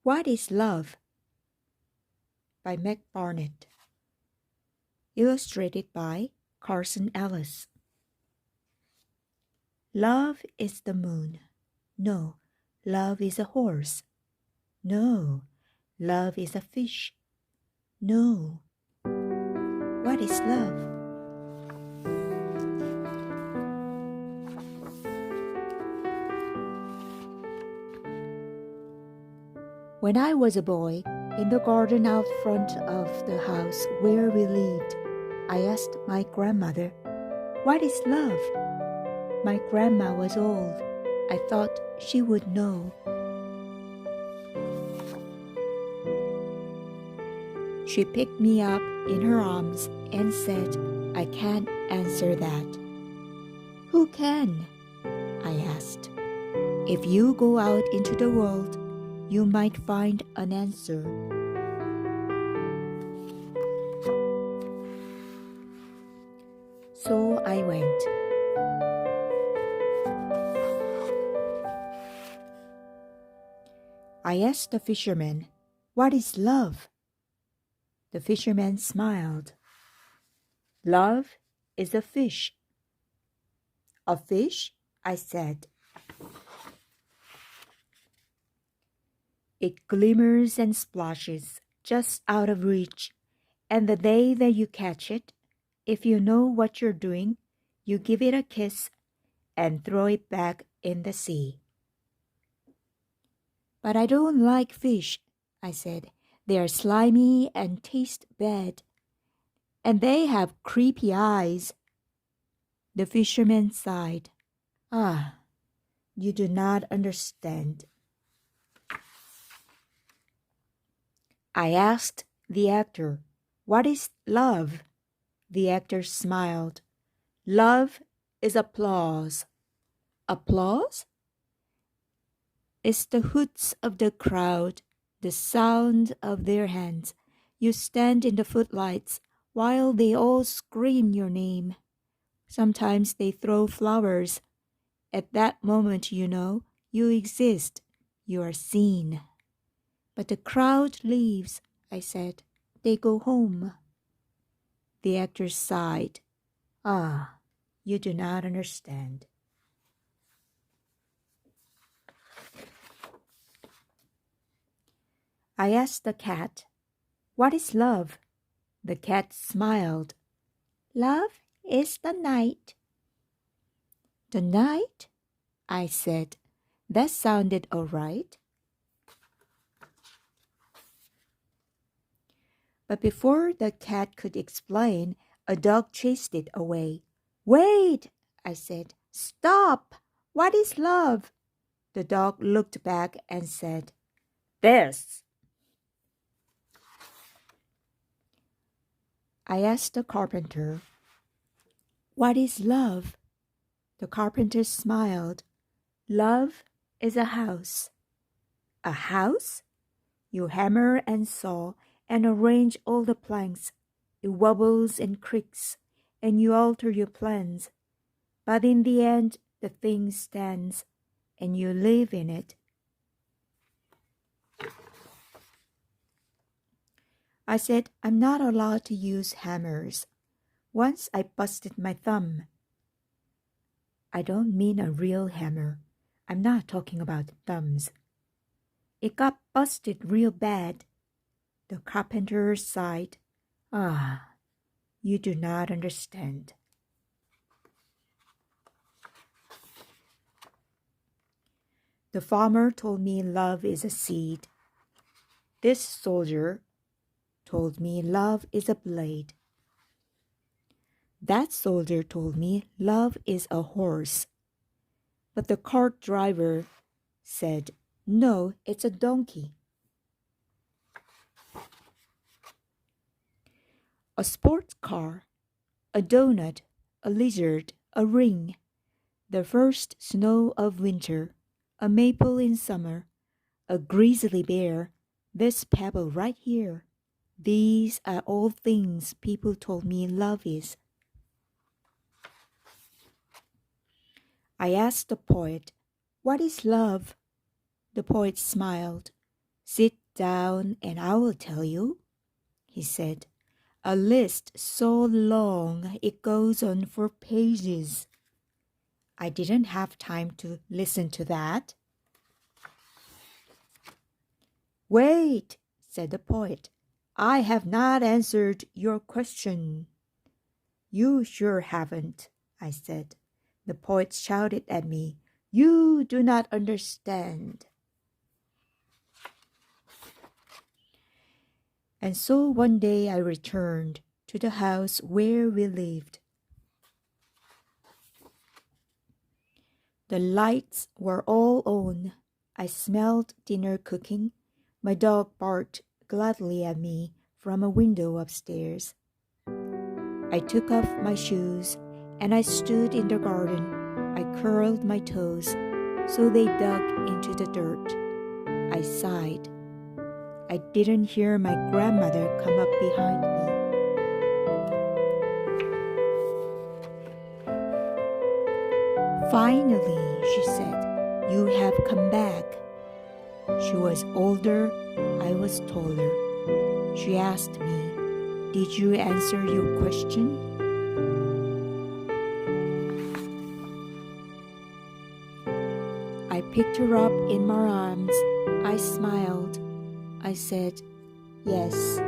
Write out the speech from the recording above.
What is Love? By Mac Barnett. Illustrated by Carson Ellis. Love is the moon. No, love is a horse. No, love is a fish. No. What is love? When I was a boy, in the garden out front of the house where we lived, I asked my grandmother, "What is love?" My grandma was old. I thought she would know. She picked me up in her arms and said, "I can't answer that." "Who can?" I asked. "If you go out into the world, you might find an answer." So I went. I asked the fisherman, "What is love?" The fisherman smiled. "Love is a fish." "A fish?" I said. "It glimmers and splashes just out of reach, and the day that you catch it, if you know what you're doing, you give it a kiss and throw it back in the sea." "But I don't like fish," I said. "They are slimy and taste bad, and they have creepy eyes." The fisherman sighed. "Ah, you do not understand." I asked the actor, "What is love?" The actor smiled. "Love is applause." "Applause?" "It's the hoots of the crowd, the sound of their hands. You stand in the footlights while they all scream your name. Sometimes they throw flowers. At that moment, you know, you exist. You are seen." "But the crowd leaves," I said. "They go home." The actor sighed. "Ah, you do not understand." I asked the cat, "What is love?" The cat smiled. "Love is the night." "The night?" I said. That sounded all right. But before the cat could explain, a dog chased it away. "Wait," I said. "Stop! What is love?" The dog looked back and said, "This." I asked the carpenter, "What is love?" The carpenter smiled. "Love is a house." "A house?" "You hammer and saw and arrange all the planks. It wobbles and creaks, and you alter your plans. But in the end, the thing stands, and you live in it." I said, "I'm not allowed to use hammers. Once I busted my thumb." "I don't mean a real hammer. I'm not talking about thumbs." "It got busted real bad." The carpenter sighed. "Ah, you do not understand." The farmer told me love is a seed. This soldier told me love is a blade. That soldier told me love is a horse. But the cart driver said, "No, it's a donkey." A sports car, a donut, a lizard, a ring, the first snow of winter, a maple in summer, a grizzly bear, this pebble right here. These are all things people told me love is. I asked the poet, "What is love?" The poet smiled. Sit down and I will tell you, he said. A list so long it goes on for pages. I didn't have time to listen to that. Wait, said the poet. I have not answered your question. You sure haven't, I said. The poet shouted at me. You do not understand. And so one day I returned to the house where we lived. The lights were all on. I smelled dinner cooking. My dog barked gladly at me from a window upstairs. I took off my shoes and I stood in the garden. I curled my toes so they dug into the dirt. I sighed. I didn't hear my grandmother come up behind me. Finally, she said, you have come back. She was older, I was taller. She asked me, did you answer your question? I picked her up in my arms. I smiled. I said, yes.